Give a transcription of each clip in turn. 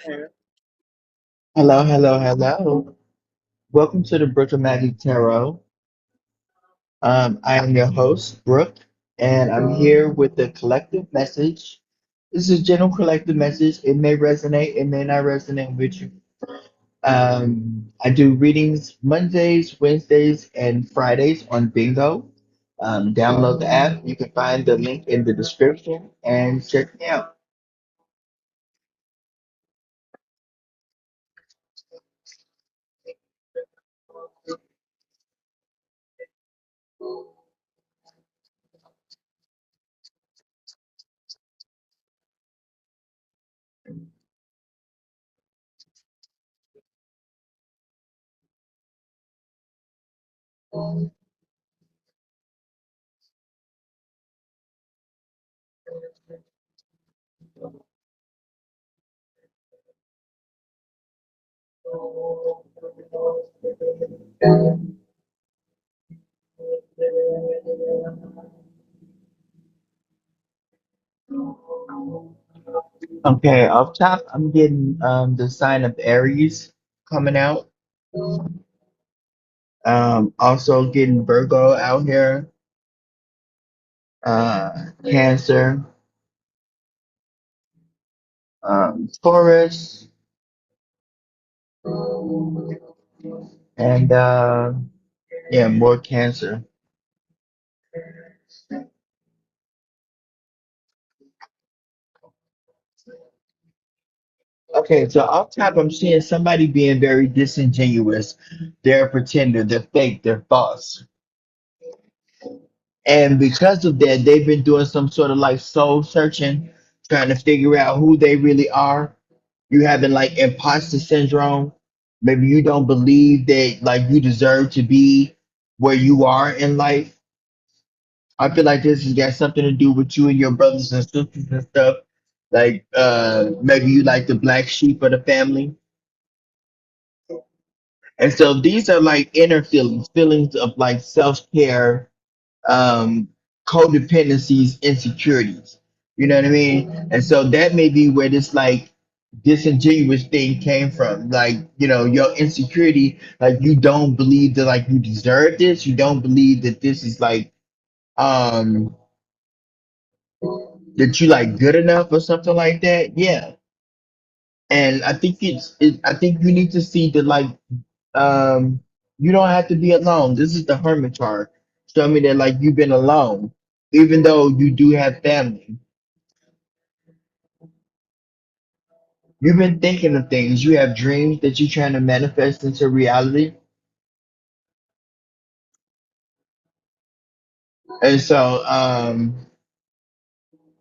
Hello, hello, hello. Welcome to the Brook of Magic Tarot. I am your host, Brooke, and I'm here with the collective message. This is a general collective message. It may resonate, it may not resonate with you. I do readings Mondays, Wednesdays, and Fridays on Bingo. Download the app. You can find the link in the description and check me out. Okay, off top, I'm getting the sign of Aries coming out. Also getting Virgo out here, Cancer, Taurus, and yeah, more Cancer. Okay, so off top, I'm seeing somebody being very disingenuous. They're a pretender, they're fake, they're false. And because of that, they've been doing some sort of like soul searching, trying to figure out who they really are. You having like imposter syndrome. Maybe you don't believe that like you deserve to be where you are in life. I feel like this has got something to do with you and your brothers and sisters and stuff. Like maybe you like the black sheep of the family. And so these are like inner feelings, feelings of like self-care, um, codependencies, insecurities. You know what I mean? And so that may be where this like disingenuous thing came from. Like, you know, your insecurity, like you don't believe that like you deserve this. You don't believe that this is like um that you like good enough or something like that. Yeah. And I think I think you need to see that like um you don't have to be alone. This is the hermit card. Show me that like you've been alone, even though you do have family. You've been thinking of things. You have dreams that you're trying to manifest into reality. And so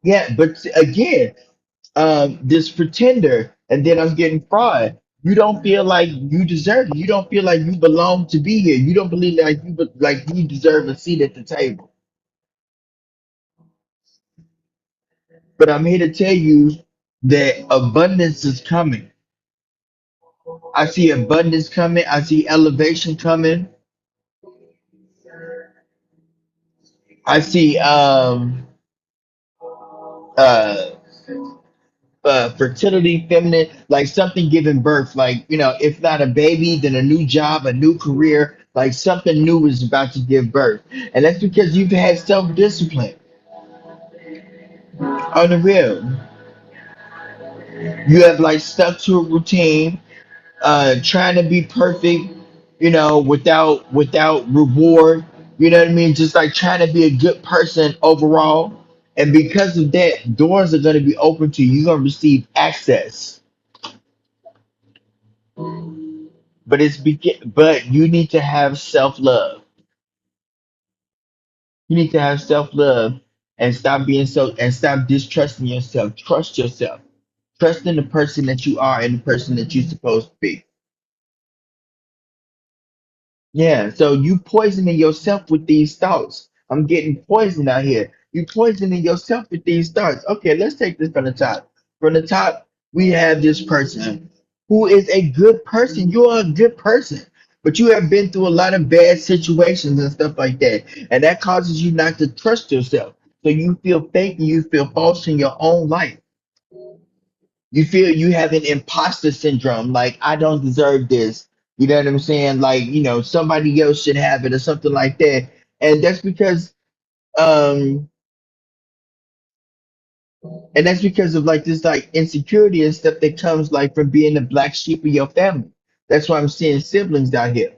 yeah, but again, this pretender, and then I'm getting fraud. You don't feel like you deserve it. You don't feel like you belong to be here. You don't believe like like you deserve a seat at the table. But I'm here to tell you that abundance is coming. I see abundance coming. I see elevation coming. I see uh fertility, feminine, like something giving birth. Like, you know, if not a baby, then a new job, a new career, like something new is about to give birth. And that's because you've had self-discipline on the real. You have like stuck to a routine, trying to be perfect, you know, without reward. You know what I mean? Just like trying to be a good person overall. And because of that, doors are going to be open to you. You're going to receive access. But you need to have self-love. You need to have self-love and stop distrusting yourself. Trust yourself. Trust in the person that you are and the person that you're supposed to be. Yeah, so you poisoning yourself with these thoughts. I'm getting poisoned out here. You poisoning yourself with these thoughts. Okay, let's take this from the top. From the top, we have this person who is a good person. You are a good person, but you have been through a lot of bad situations and stuff like that, and that causes you not to trust yourself. So you feel fake and you feel false in your own life. You feel you have an imposter syndrome, like I don't deserve this. You know what I'm saying? Like, somebody else should have it or something like that. And um that's because of like this like insecurity and stuff that comes like from being the black sheep of your family. That's why I'm seeing siblings down here.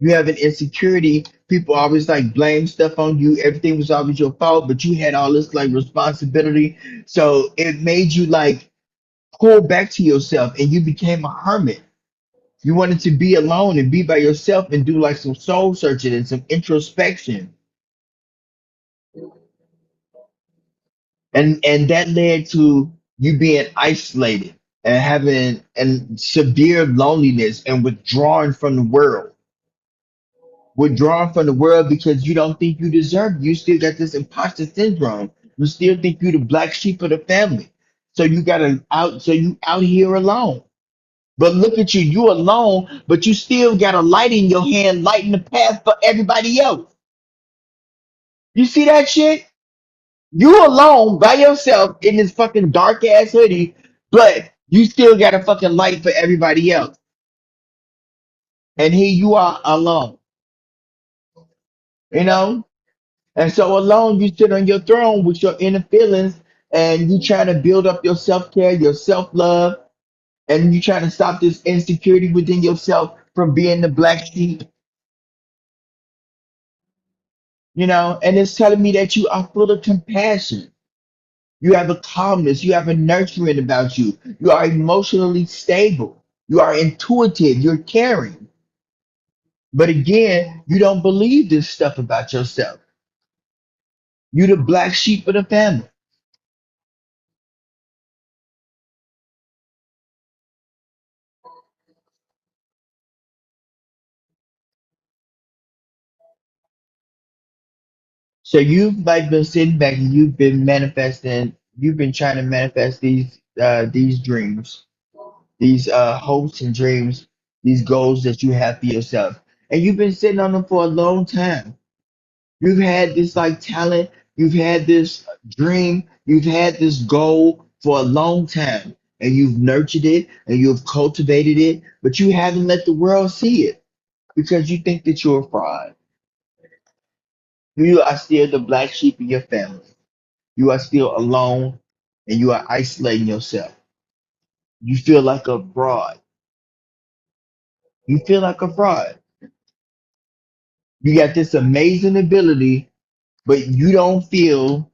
You have an insecurity. People always like blame stuff on you. Everything was always your fault, but you had all this like responsibility. So it made you like pull back to yourself and you became a hermit. You wanted to be alone and be by yourself and do like some soul searching and some introspection. And that led to you being isolated and having and severe loneliness and withdrawing from the world. Withdrawn from the world because you don't think you deserve it. You still got this imposter syndrome. You still think you're the black sheep of the family. So you out here alone. But look at you, you alone, but you still got a light in your hand, lighting the path for everybody else. You see that shit? You alone by yourself in this fucking dark ass hoodie, but you still got a fucking light for everybody else. And here you are alone, you know? And so alone, you sit on your throne with your inner feelings and you trying to build up your self care, your self love, and you trying to stop this insecurity within yourself from being the black sheep, And it's telling me that you are full of compassion. You have a calmness, you have a nurturing about you. You are emotionally stable, you are intuitive, you're caring. But again, you don't believe this stuff about yourself. You're the black sheep of the family. So you've like been sitting back and you've been manifesting, you've been trying to manifest these dreams, these hopes and dreams, these goals that you have for yourself. And you've been sitting on them for a long time. You've had this like talent, you've had this dream, you've had this goal for a long time, and you've nurtured it and you've cultivated it, but you haven't let the world see it because you think that you're a fraud. You are still the black sheep of your family. You are still alone and you are isolating yourself. You feel like a fraud. You feel like a fraud. You got this amazing ability, but you don't feel,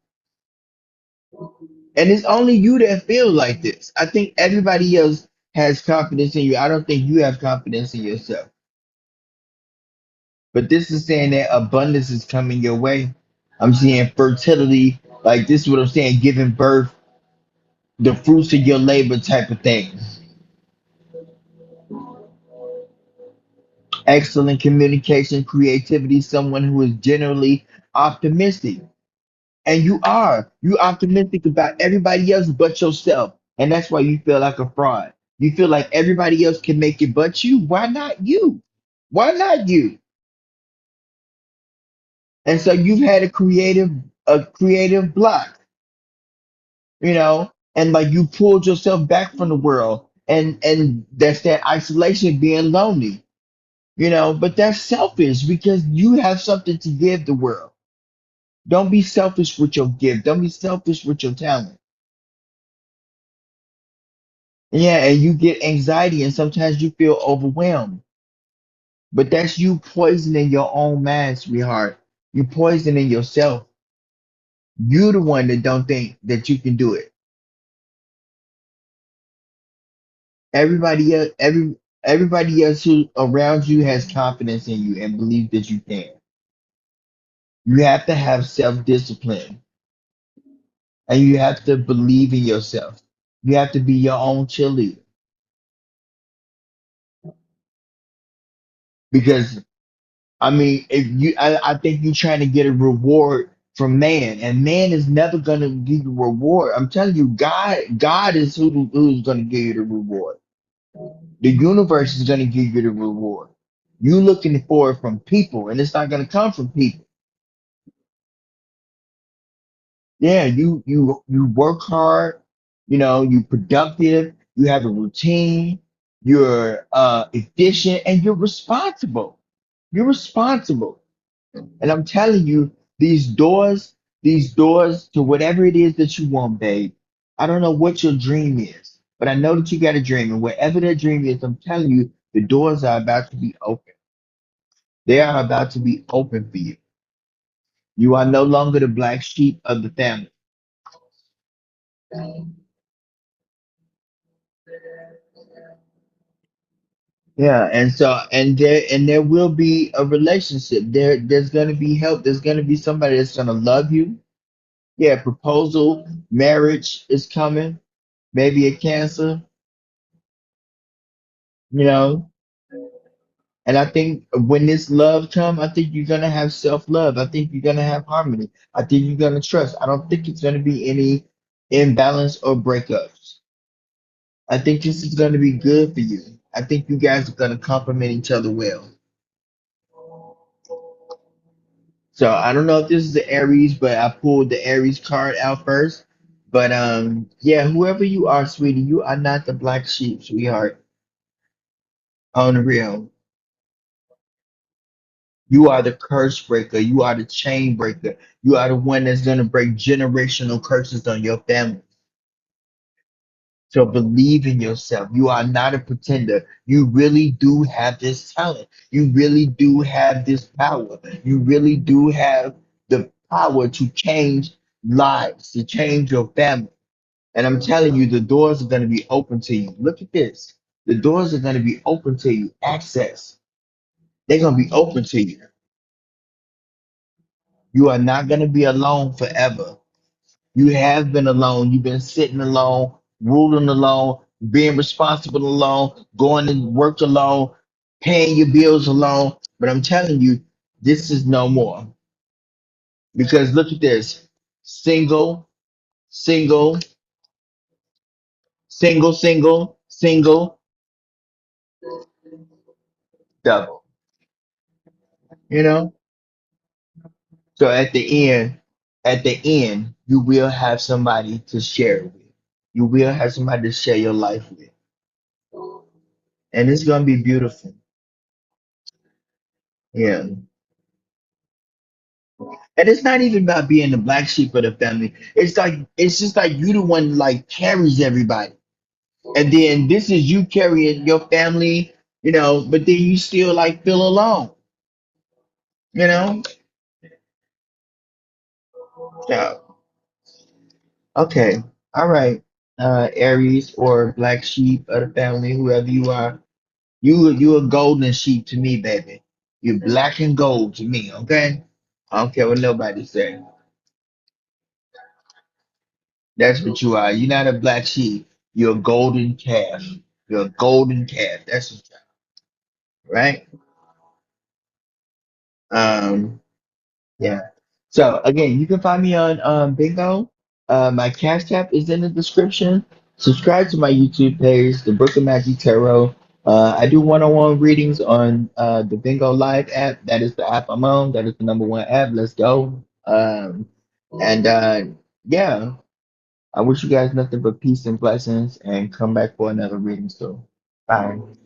and it's only you that feel like this. I think everybody else has confidence in you. I don't think you have confidence in yourself. But this is saying that abundance is coming your way. I'm seeing fertility, like this is what I'm saying, giving birth, the fruits of your labor type of thing. Excellent communication, creativity, someone who is generally optimistic. And you are. You optimistic about everybody else but yourself. And that's why you feel like a fraud. You feel like everybody else can make it but you. Why not you? Why not you? And so you've had a creative block, and like you pulled yourself back from the world. And that's that isolation, being lonely, but that's selfish because you have something to give the world. Don't be selfish with your gift. Don't be selfish with your talent. Yeah, and you get anxiety and sometimes you feel overwhelmed. But that's you poisoning your own mind, sweetheart. You poisoning yourself. You the one that don't think that you can do it. Everybody else who around you has confidence in you and believes that you can. You have to have self-discipline and you have to believe in yourself. You have to be your own cheerleader because I mean, if you, I think you're trying to get a reward from man, and man is never gonna give you a reward. I'm telling you, God is who's gonna give you the reward. The universe is gonna give you the reward. You looking for it from people, and it's not gonna come from people. Yeah, you work hard, You're productive, you have a routine, you're efficient, and you're responsible. You're responsible. And I'm telling you, these doors, these doors to whatever it is that you want, babe. I don't know what your dream is, but I know that you got a dream. And whatever that dream is, I'm telling you, the doors are about to be open. They are about to be open for you. You are no longer the black sheep of the family. Yeah, and there will be a relationship. There's gonna be help. There's gonna be somebody that's gonna love you. Yeah, proposal, marriage is coming. Maybe a cancer, you know. And I think when this love come, I think you're gonna have self-love. I think you're gonna have harmony. I think you're gonna trust. I don't think it's gonna be any imbalance or breakups. I think this is gonna be good for you. I think you guys are gonna complement each other well. So I don't know if this is the Aries, but I pulled the Aries card out first. But yeah, whoever you are, sweetie, you are not the black sheep, sweetheart. On the real. You are the curse breaker. You are the chain breaker. You are the one that's going to break generational curses on your family. So believe in yourself. You are not a pretender. You really do have this talent. You really do have this power. You really do have the power to change lives, to change your family. And I'm telling you, the doors are going to be open to you. Look at this. The doors are going to be open to you. Access. They're going to be open to you. You are not going to be alone forever. You have been alone. You've been sitting alone, ruling alone, being responsible alone, going to work alone, paying your bills alone. But I'm telling you, this is no more. Because look at this: single, single, single, double. You know? So at the end, you will have somebody to share it with. You will have somebody to share your life with. And it's gonna be beautiful. Yeah. And it's not even about being the black sheep of the family. It's just like you the one like carries everybody. And then this is you carrying your family, but then you still like feel alone, you know? So okay. All right. Aries or black sheep of the family, whoever you are. You a golden sheep to me, baby. You're black and gold to me, okay? I don't care what nobody say. That's what you are. You're not a black sheep. You're a golden calf. You're a golden calf. That's what you are, right? Um, yeah. So again, you can find me on Bingo. My Cash App is in the description. Subscribe to my YouTube page, The Book of Magic Tarot. I do one-on-one readings on the Bingo Live app. That is the app I'm on. That is the number one app. Let's go. And yeah. I wish you guys nothing but peace and blessings and come back for another reading soon. Bye.